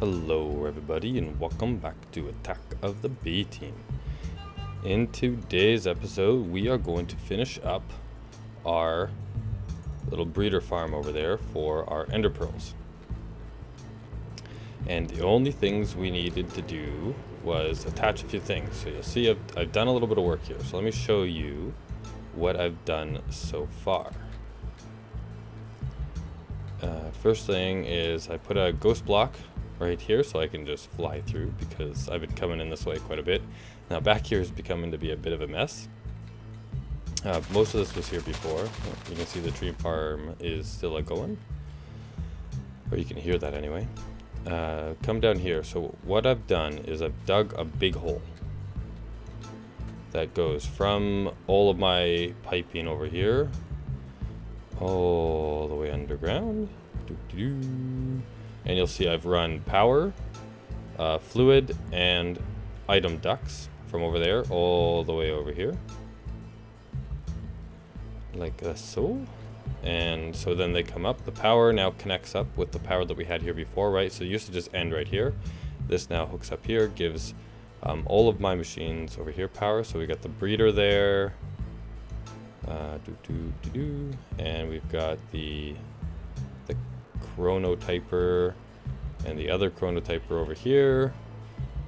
Hello everybody and welcome back to Attack of the B Team. In today's episode we are going to finish up our little breeder farm over there for our ender pearls. And the only things we needed to do was attach a few things. So you'll see I've done a little bit of work here. So let me show you what I've done so far. First thing is I put a ghost block right here so I can just fly through because I've been coming in this way quite a bit. Now back here is becoming to be a bit of a mess. Most of this was here before. You can see the tree farm is still going, or you can hear that anyway. Come down here. So what I've done is I've dug a big hole that goes from all of my piping over here all the way underground. And you'll see I've run power, fluid, and item ducts from over there all the way over here, like so. And so then they come up. The power now connects up with the power that we had here before, right? So it used to just end right here. This now hooks up here, gives all of my machines over here power. So we got the breeder there, and we've got the chronotyper and the other chronotyper over here,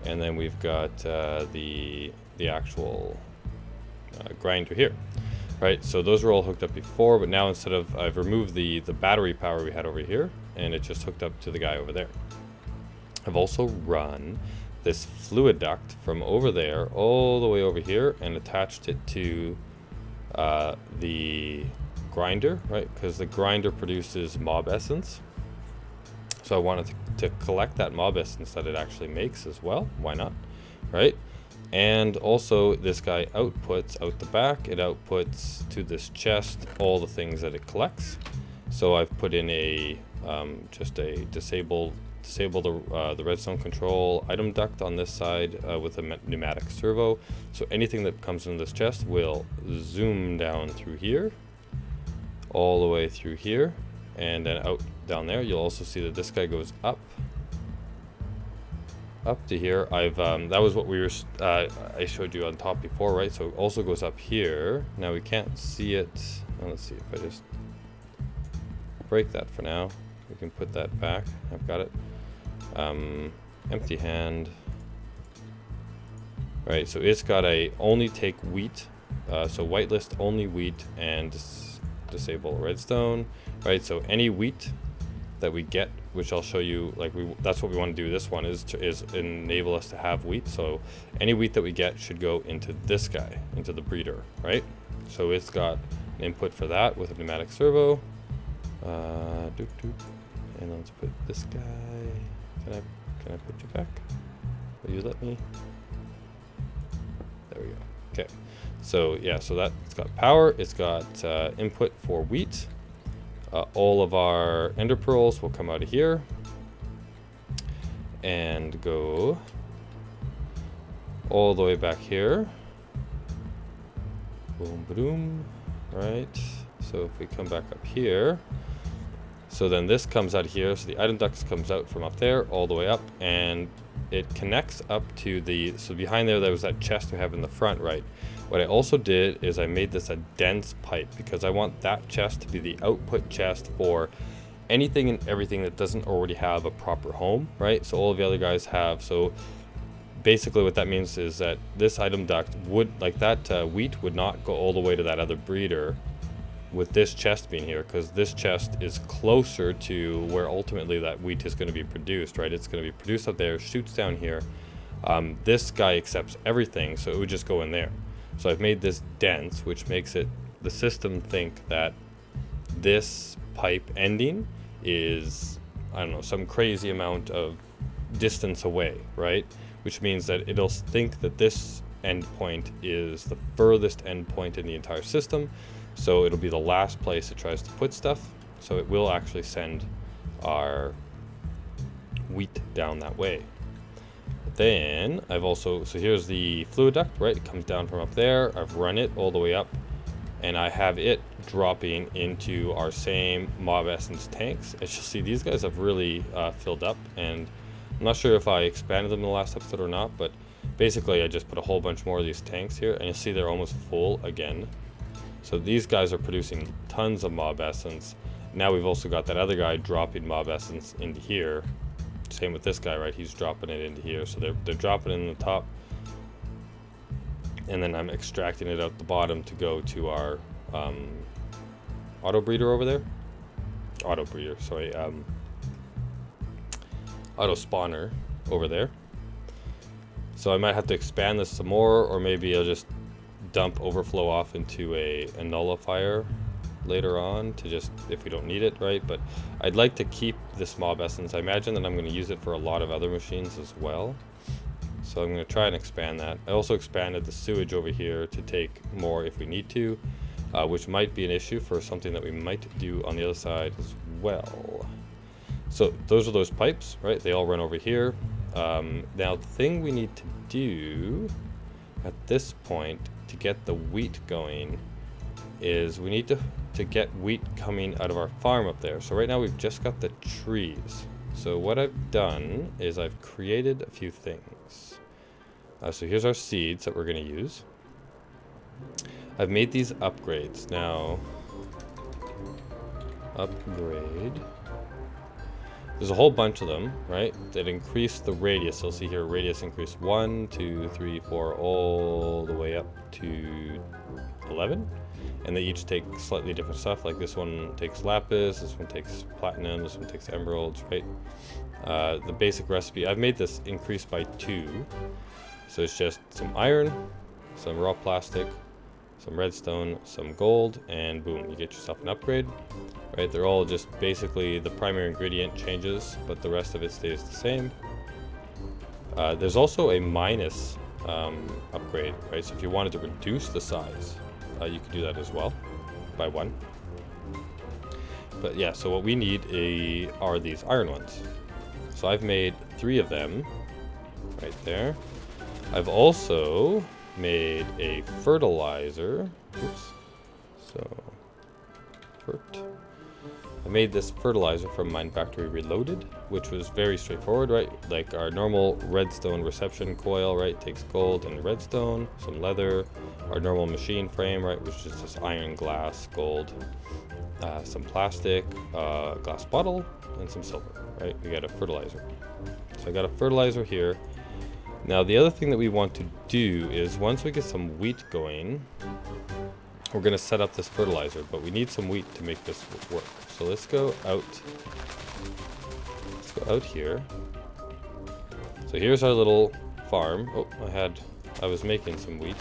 and then we've got the actual grinder here, right? So those were all hooked up before, but now instead of, I've removed the battery power we had over here, and it just hooked up to the guy over there. I've also run this fluid duct from over there all the way over here and attached it to the grinder, right? Because the grinder produces mob essence. So I wanted to collect that mob essence that it actually makes as well. Why not, right? And also this guy outputs out the back. It outputs to this chest all the things that it collects. So I've put in a just a disable the redstone control item duct on this side with a pneumatic servo. So anything that comes in this chest will zoom down through here, all the way through here, and then out down there. You'll also see that this guy goes up to here. I've that was what we were I showed you on top before, right? So it also goes up here. Now we can't see it. Well, let's see if I just break that for now. We can put that back. I've got it. Empty hand. Right, so it's got a only take wheat, so whitelist only wheat, and disable redstone, right? So any wheat that we get, which I'll show you, like that's what we want to do. This one is enable us to have wheat. So any wheat that we get should go into this guy, into the breeder, right? So it's got an input for that with a pneumatic servo. And let's put this guy. Can I put you back? Will you let me? There we go. Okay. So yeah, so that it's got power. It's got input for wheat. All of our ender pearls will come out of here and go all the way back here. Boom, boom. Right. So if we come back up here. So then this comes out here, so the item duct comes out from up there all the way up, and it connects up to the, so behind there was that chest we have in the front, right? What I also did is I made this a dense pipe because I want that chest to be the output chest for anything and everything that doesn't already have a proper home, right? So all of the other guys have, so basically what that means is that this item duct would, like that wheat would not go all the way to that other breeder with this chest being here, because this chest is closer to where ultimately that wheat is going to be produced, right? It's going to be produced up there, shoots down here. This guy accepts everything, so it would just go in there. So I've made this dense, which makes it, the system think that this pipe ending is, I don't know, some crazy amount of distance away, right? Which means that it'll think that this endpoint is the furthest endpoint in the entire system. So it'll be the last place it tries to put stuff. So it will actually send our wheat down that way. But then I've also, so here's the fluid duct, right? It comes down from up there. I've run it all the way up, and I have it dropping into our same mob essence tanks. As you'll see, these guys have really filled up, and I'm not sure if I expanded them in the last episode or not, but basically I just put a whole bunch more of these tanks here, and you'll see they're almost full again. So these guys are producing tons of mob essence. Now we've also got that other guy dropping mob essence into here. Same with this guy, right? He's dropping it into here. So they're dropping it in the top. And then I'm extracting it out the bottom to go to our auto breeder over there. Auto breeder, sorry. Auto spawner over there. So I might have to expand this some more, or maybe I'll just dump overflow off into a nullifier later on to just, if we don't need it, right? But I'd like to keep this mob essence. I imagine that I'm going to use it for a lot of other machines as well. So I'm going to try and expand that. I also expanded the sewage over here to take more if we need to, which might be an issue for something that we might do on the other side as well. So those are those pipes, right? They all run over here. Now the thing we need to do at this point to get the wheat going is we need to get wheat coming out of our farm up there. So right now we've just got the trees. So what I've done is I've created a few things. So here's our seeds that we're going to use. I've made these upgrades. Now, upgrade. There's a whole bunch of them, right? That increase the radius. You'll see here radius increase 1, 2, 3, 4, all the way up to 11. And they each take slightly different stuff. Like this one takes lapis, this one takes platinum, this one takes emeralds, right? The basic recipe, I've made this increase by 2. So it's just some iron, some raw plastic, some redstone, some gold, and boom, you get yourself an upgrade. Right, they're all just basically the primary ingredient changes, but the rest of it stays the same. There's also a minus upgrade, right? So if you wanted to reduce the size, you could do that as well by 1. But yeah, so what we need are these iron ones. So I've made 3 of them right there. I've also made a fertilizer. Oops. So, I made this fertilizer from Mine Factory Reloaded, which was very straightforward, right? Like our normal redstone reception coil, right? Takes gold and redstone, some leather, our normal machine frame, right? Which is just iron, glass, gold, some plastic, glass bottle, and some silver, right? We got a fertilizer. So I got a fertilizer here. Now the other thing that we want to do is once we get some wheat going, we're going to set up this fertilizer, but we need some wheat to make this work. So let's go out. Let's go out here. So here's our little farm. Oh, I was making some wheat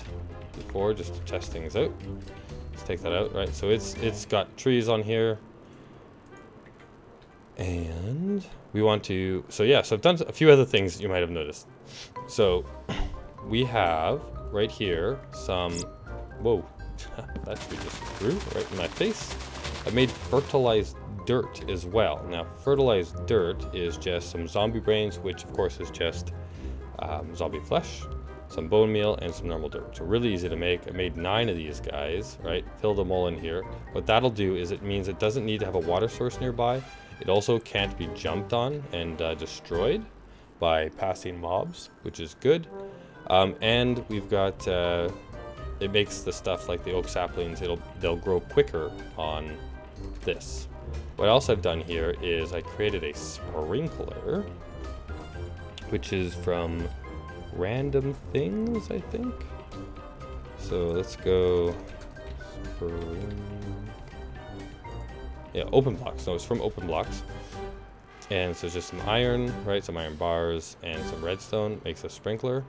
before just to test things out. Let's take that out, right? So it's got trees on here. And we want to, so yeah, so I've done a few other things you might have noticed. So we have right here some, whoa. That tree just grew right in my face. I made fertilized dirt as well. Now, fertilized dirt is just some zombie brains, which of course is just zombie flesh, some bone meal, and some normal dirt. So really easy to make. I made 9 of these guys, right? Filled them all in here. What that'll do is it means it doesn't need to have a water source nearby. It also can't be jumped on and destroyed by passing mobs, which is good. And we've got... it makes the stuff like the oak saplings, they'll grow quicker on this. What else I've done here is I created a sprinkler, which is from Random Things, I think. So let's go yeah, Open Blocks. No, it's from Open Blocks. And so it's just some iron, right? Some iron bars and some redstone makes a sprinkler.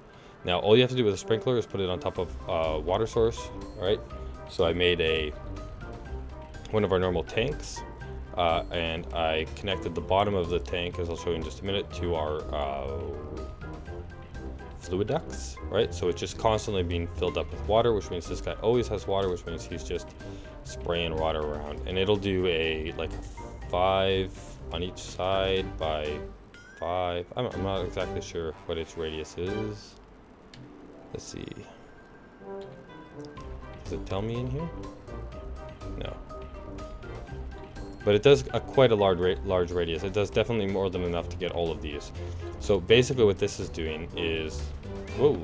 Now, all you have to do with a sprinkler is put it on top of a water source, right? So I made one of our normal tanks, and I connected the bottom of the tank, as I'll show you in just a minute, to our fluid ducts, right? So it's just constantly being filled up with water, which means this guy always has water, which means he's just spraying water around. And it'll do like 5 on each side by 5. I'm not exactly sure what its radius is. Let's see. Does it tell me in here? No. but it does quite a large radius. It does definitely more than enough to get all of these. So basically what this is doing is, whoa,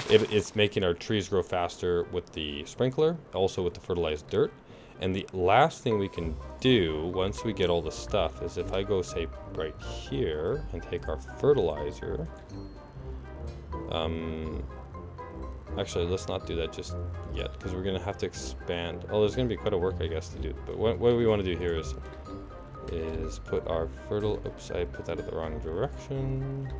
it's making our trees grow faster with the sprinkler, also with the fertilized dirt. And the last thing we can do once we get all the stuff is if I go, say, right here and take our fertilizer. Actually, let's not do that just yet, because we're going to have to expand. Oh, there's going to be quite a work, I guess, to do. But what we want to do here is put our oops, I put that in the wrong direction.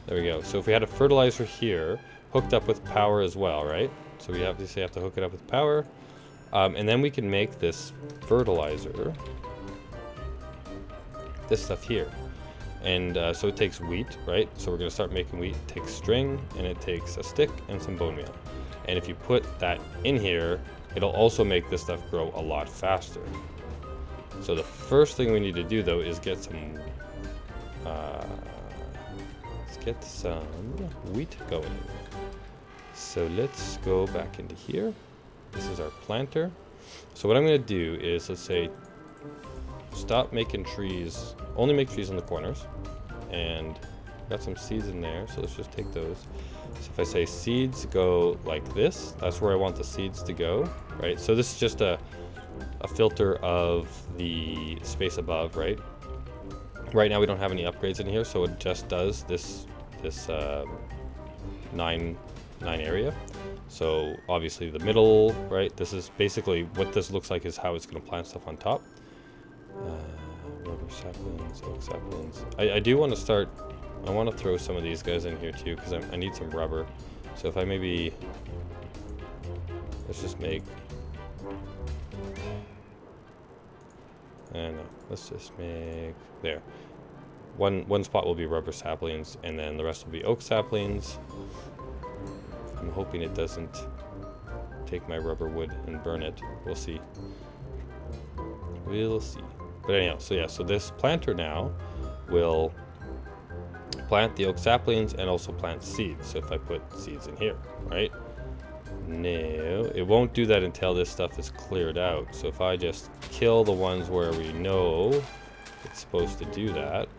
There we go. So if we had a fertilizer here, hooked up with power as well, right? So we obviously have to hook it up with power. And then we can make this fertilizer, this stuff here. And so it takes wheat, right? So we're going to start making wheat. It takes string, and it takes a stick and some bone meal. And if you put that in here, it'll also make this stuff grow a lot faster. So the first thing we need to do, though, is get some... let's get some wheat going. So let's go back into here. This is our planter. So what I'm going to do is, let's say, stop making trees, only make trees in the corners, and got some seeds in there, so let's just take those. So if I say seeds go like this, that's where I want the seeds to go, right? So this is just a filter of the space above, right? Right now we don't have any upgrades in here, so it just does this 9 area. So obviously the middle, right? This is basically what this looks like, is how it's going to plant stuff on top. Rubber saplings, oak saplings. I do want to start, I want to throw some of these guys in here too, because I need some rubber. So if I maybe, let's just make, no, let's just make, there. One spot will be rubber saplings, and then the rest will be oak saplings. I'm hoping it doesn't take my rubber wood and burn it. We'll see. We'll see. But anyhow, so yeah, so this planter now will plant the oak saplings and also plant seeds. So if I put seeds in here, right? No, it won't do that until this stuff is cleared out. So if I just kill the ones where we know it's supposed to do that,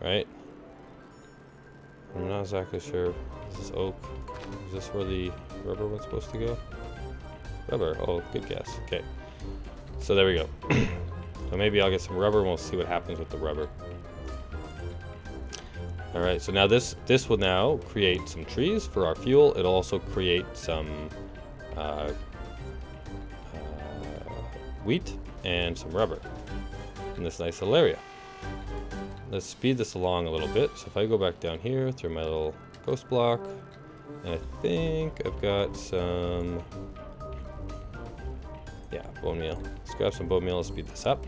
right? I'm not exactly sure. This is oak. Is this where the rubber one's supposed to go? Rubber. Oh, good guess. Okay. So there we go. So maybe I'll get some rubber and we'll see what happens with the rubber. Alright, so now this will now create some trees for our fuel. It'll also create some wheat and some rubber in this nice little area. Let's speed this along a little bit. So if I go back down here through my little ghost block, and I think I've got some, yeah, bone meal. Let's grab some bone meal and speed this up.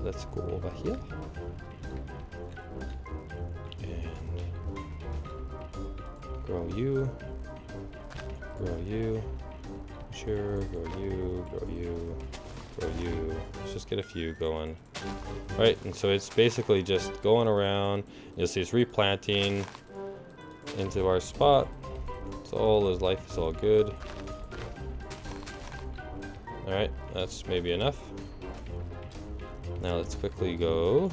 Let's go over here. And grow you. Grow you. Sure, grow you, grow you. Grow you. Let's just get a few going. Right, and so it's basically just going around. You'll see it's replanting into our spot. So all his life is all good. Alright, that's maybe enough. Now let's quickly go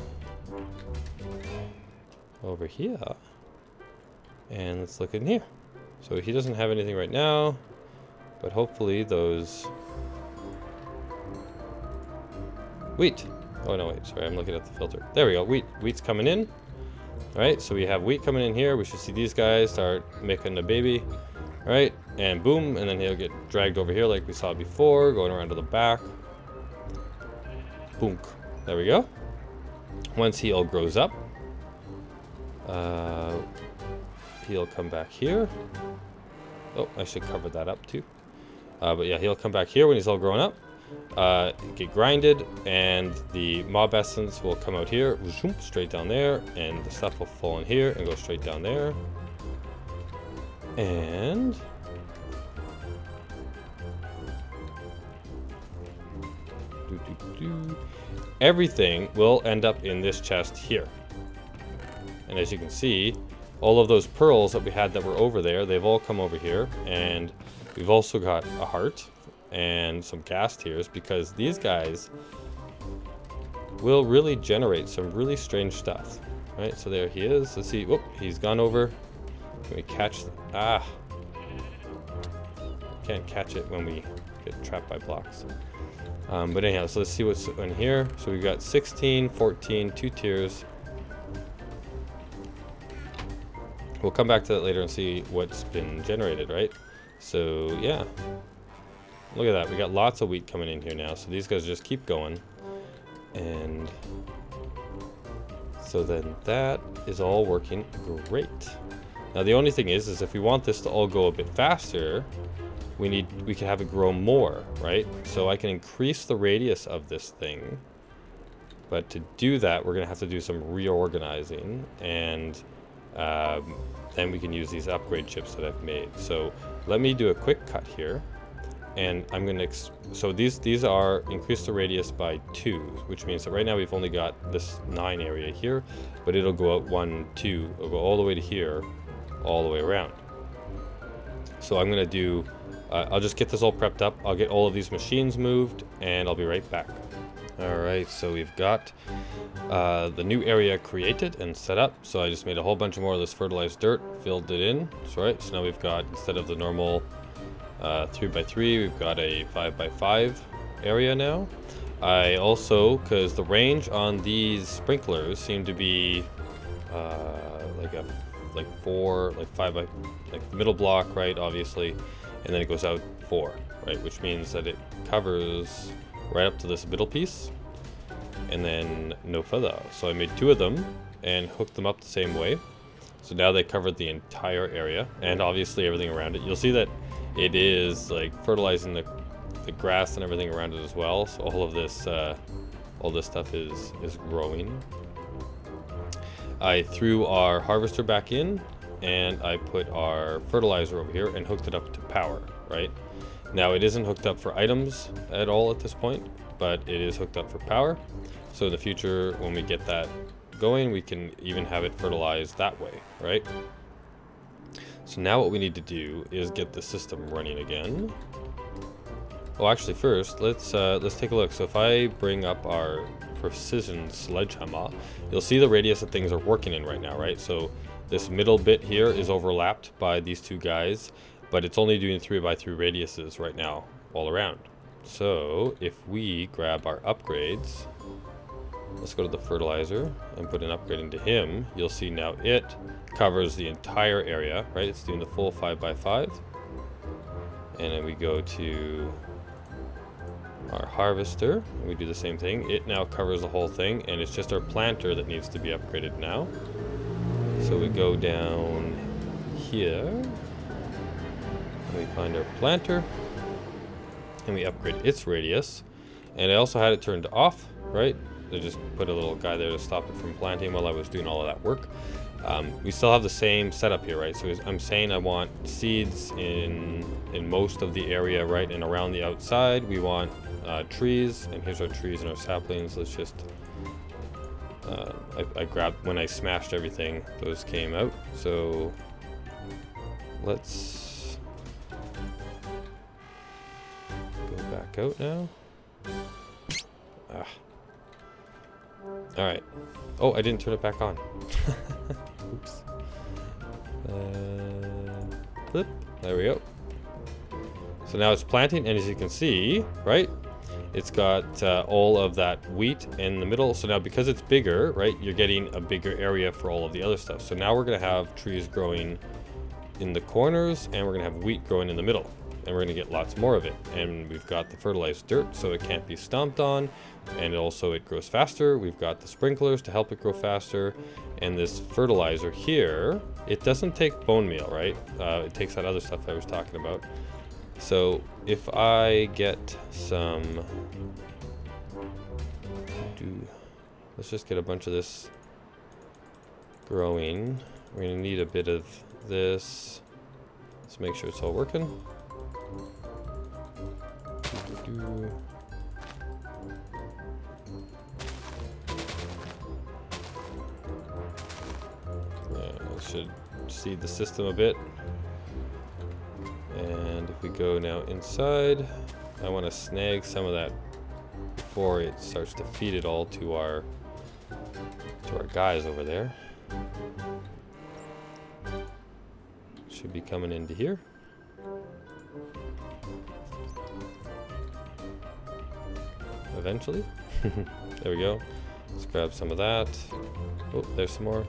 over here. And let's look in here. So he doesn't have anything right now, but hopefully those wheat. Oh no, wait, sorry, I'm looking at the filter. There we go, wheat's coming in. All right, so we have wheat coming in here. We should see these guys start making a baby. All right, and boom, and then he'll get dragged over here like we saw before, going around to the back. Boom, there we go. Once he all grows up, he'll come back here. Oh, I should cover that up too. But yeah, he'll come back here when he's all grown up. Get grinded, and the mob essence will come out here, straight down there, and the stuff will fall in here and go straight down there. And everything will end up in this chest here. And as you can see, all of those pearls that we had that were over there, they've all come over here. And we've also got a heart and some gas tiers, because these guys will really generate some really strange stuff. Right, so there he is. Let's see. Whoop, he's gone over. Can we catch? Can't catch it when we get trapped by blocks. But anyhow, so let's see what's in here. So we've got 16, 14, 2 tiers. We'll come back to that later and see what's been generated, right? So yeah, look at that. We got lots of wheat coming in here now. So these guys just keep going. And so then that is all working great. Now the only thing is if we want this to all go a bit faster, we can have it grow more, right? So I can increase the radius of this thing, but to do that, we're gonna have to do some reorganizing, and then we can use these upgrade chips that I've made. So let me do a quick cut here, and I'm gonna, so these are increase the radius by 2, which means that right now we've only got this 9 area here, but it'll go out 1, 2, it'll go all the way to here, all the way around. So I'm gonna do, I'll just get this all prepped up, I'll get all of these machines moved, and I'll be right back. Alright, so we've got the new area created and set up. So I just made a whole bunch more of this fertilized dirt, filled it in. That's right, so now we've got, instead of the normal 3x3, we've got a 5x5 area now. I also, because the range on these sprinklers seem to be like 4, like 5 by, like the middle block, right, obviously, and then it goes out 4, right, which means that it covers right up to this middle piece, and then no further. So I made 2 of them and hooked them up the same way. So now they covered the entire area, and obviously everything around it. You'll see that it is like fertilizing the grass and everything around it as well. So all this stuff is growing. I threw our harvester back in, and I put our fertilizer over here and hooked it up to power, right? Now it isn't hooked up for items at all at this point, but it is hooked up for power. So in the future, when we get that going, we can even have it fertilized that way, right? So now what we need to do is get the system running again. Oh, actually first, let's take a look. So if I bring up our precision sledgehammer, you'll see the radius that things are working in right now, right? So this middle bit here is overlapped by these 2 guys, but it's only doing 3x3 radiuses right now all around. So if we grab our upgrades, let's go to the fertilizer and put an upgrade into him, you'll see now it covers the entire area, right? It's doing the full 5x5. And then we go to our harvester, and we do the same thing. It now covers the whole thing, and it's just our planter that needs to be upgraded now. So we go down here, and we find our planter, and we upgrade its radius. And I also had it turned off, right? I just put a little guy there to stop it from planting while I was doing all of that work. We still have the same setup here, right? So I'm saying I want seeds in most of the area, right? And around the outside, we want trees, and here's our trees and our saplings. Let's just, I grabbed, when I smashed everything, those came out. So let's go back out now. All right. Oh, I didn't turn it back on. Oops. Flip. There we go. So now it's planting, and as you can see, right, it's got all of that wheat in the middle. So now because it's bigger, right, you're getting a bigger area for all of the other stuff. So now we're going to have trees growing in the corners, and we're going to have wheat growing in the middle. And we're going to get lots more of it. And we've got the fertilized dirt, so it can't be stomped on. And also it grows faster. We've got the sprinklers to help it grow faster. And this fertilizer here, it doesn't take bone meal, right? It takes that other stuff I was talking about. So if I get some, let's just get a bunch of this growing. We're going to need a bit of this. Let's make sure it's all working. It should seed the system a bit. And if we go now inside, I want to snag some of that before it starts to feed it all to our guys over there. Should be coming into here. Eventually. There we go. Let's grab some of that. Oh, there's some more.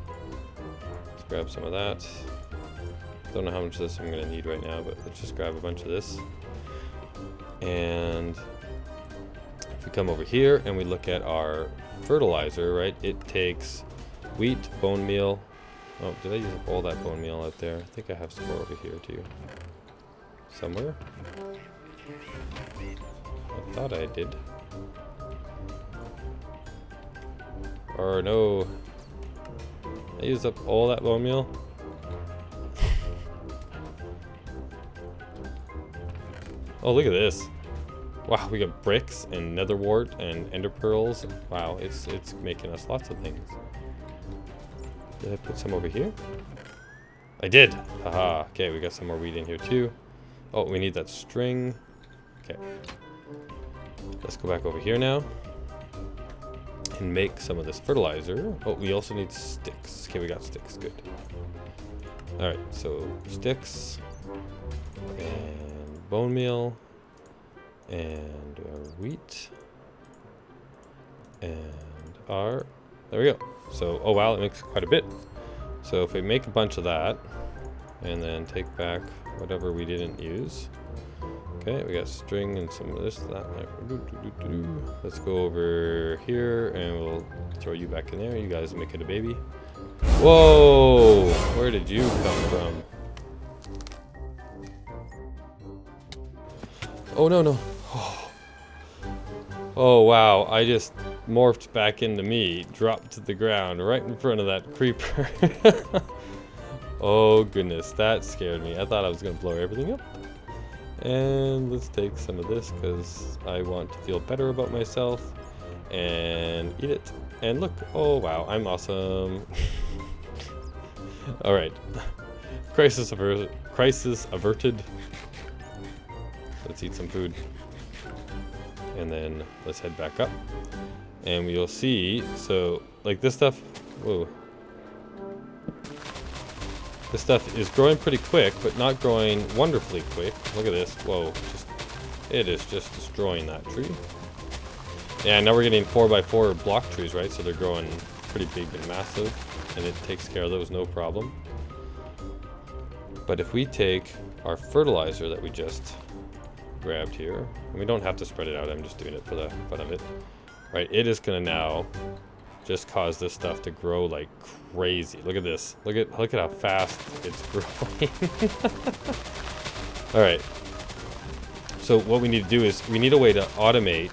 Let's grab some of that. Don't know how much of this I'm going to need right now, but let's just grab a bunch of this. And if we come over here and we look at our fertilizer, right, it takes wheat, bone meal. Oh, did I use up all that bone meal out there? I think I have some more over here too. Somewhere. I thought I did. Or no. I used up all that bone meal. Oh, look at this. Wow, we got bricks and nether wart and ender pearls. Wow, it's making us lots of things. Did I put some over here? I did. Haha. Okay, we got some more wheat in here too. Oh, we need that string. Okay. Let's go back over here now and make some of this fertilizer. Oh, we also need sticks. Okay, we got sticks. Good. All right, so sticks and bone meal and our wheat and our, there we go. So, oh wow, it makes quite a bit. So if we make a bunch of that and then take back whatever we didn't use. Okay, we got string and some of this, that. Let's go over here and we'll throw you back in there. You guys make it a baby. Whoa! Where did you come from? Oh no, no. Oh wow, I just morphed back into me, dropped to the ground right in front of that creeper. Oh goodness, that scared me. I thought I was gonna blow everything up. And let's take some of this because I want to feel better about myself and eat it. And look, oh wow, I'm awesome. All right, crisis averted. Let's eat some food. And then let's head back up. And we'll see, so like this stuff, whoa. This stuff is growing pretty quick, but not growing wonderfully quick. Look at this, whoa, it is just destroying that tree. Yeah, now we're getting 4x4 block trees, right? So they're growing pretty big and massive, and it takes care of those no problem. But if we take our fertilizer that we just grabbed here, and we don't have to spread it out, I'm just doing it for the fun of it. Right, it is gonna now just cause this stuff to grow like crazy. Look at this. Look at how fast it's growing. All right. So what we need to do is we need a way to automate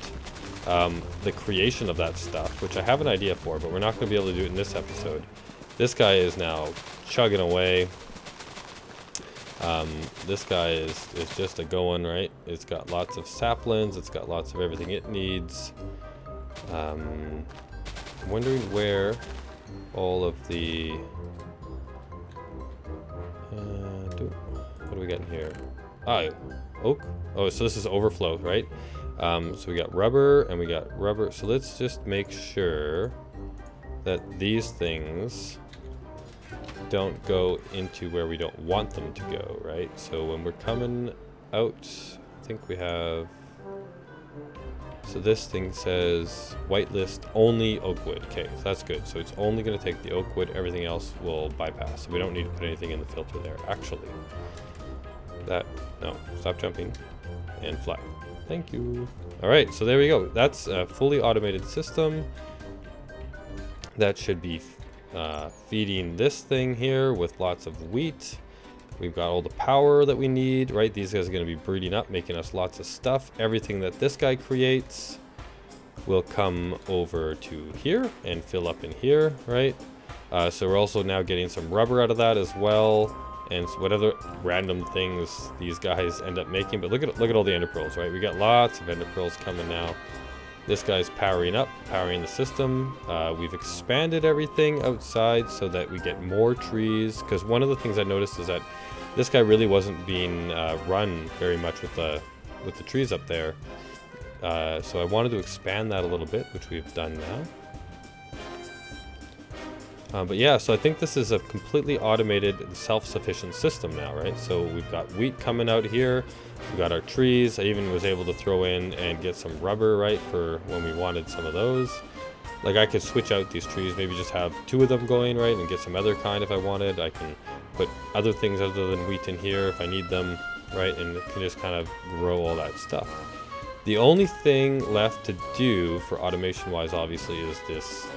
the creation of that stuff, which I have an idea for, but we're not going to be able to do it in this episode. This guy is now chugging away. This guy is just a going, right? It's got lots of saplings. It's got lots of everything it needs. I'm wondering where all of the what do we got in here? Oak. Oh, so this is overflow, right? So we got rubber and we got rubber. So let's just make sure that these things don't go into where we don't want them to go, right? So when we're coming out, I think we have, so this thing says whitelist only oak wood. Okay, so that's good. So it's only going to take the oak wood, everything else will bypass. So we don't need to put anything in the filter there, actually. No, stop jumping and fly. Thank you. All right, so there we go. That's a fully automated system that should be feeding this thing here with lots of wheat. We've got all the power that we need, right? These guys are going to be breeding up, making us lots of stuff. Everything that this guy creates will come over to here and fill up in here, right? So we're also now getting some rubber out of that as well, and whatever random things these guys end up making. But look at all the ender pearls, right? We got lots of ender pearls coming now. This guy's powering up, powering the system. We've expanded everything outside so that we get more trees, because one of the things I noticed is that this guy really wasn't being run very much with the trees up there. So I wanted to expand that a little bit, which we've done now. But yeah, so I think this is a completely automated, self-sufficient system now, right? So we've got wheat coming out here. We've got our trees. I even was able to throw in and get some rubber, right, for when we wanted some of those. Like, I could switch out these trees, maybe just have 2 of them going, right, and get some other kind if I wanted. I can put other things other than wheat in here if I need them, right, and it can just kind of grow all that stuff. The only thing left to do for automation-wise, obviously, is this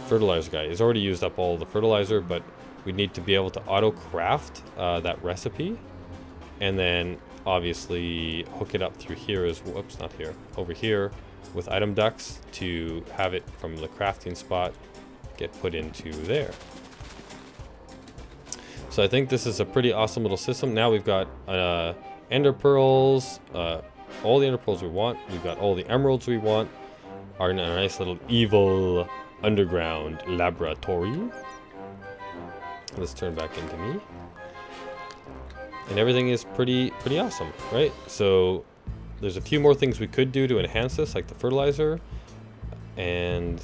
fertilizer guy. He's already used up all the fertilizer, but we need to be able to auto-craft that recipe, and then obviously hook it up through here as, whoops, not here, over here with item ducts to have it from the crafting spot get put into there. So I think this is a pretty awesome little system. Now we've got ender pearls, all the ender pearls we want. We've got all the emeralds we want. Our nice little evil underground laboratory. Let's turn back into me. And everything is pretty awesome, right? So there's a few more things we could do to enhance this, like the fertilizer. And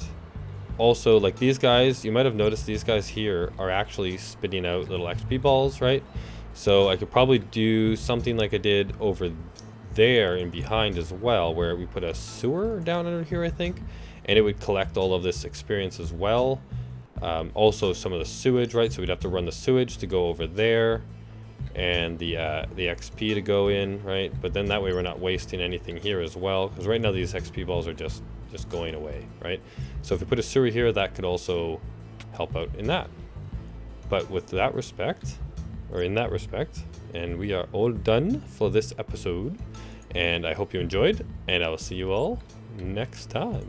also, like these guys, you might have noticed these guys here are actually spitting out little XP balls, right? So I could probably do something like I did over there and behind as well, where we put a sewer down under here, I think, and it would collect all of this experience as well. Also some of the sewage, right? So we'd have to run the sewage to go over there, and the XP to go in, right? But then that way we're not wasting anything here as well, because right now these XP balls are just going away, right? So if we put a sewer here, that could also help out in that. But with that respect, or in that respect, and we are all done for this episode, and I hope you enjoyed, and I will see you all next time.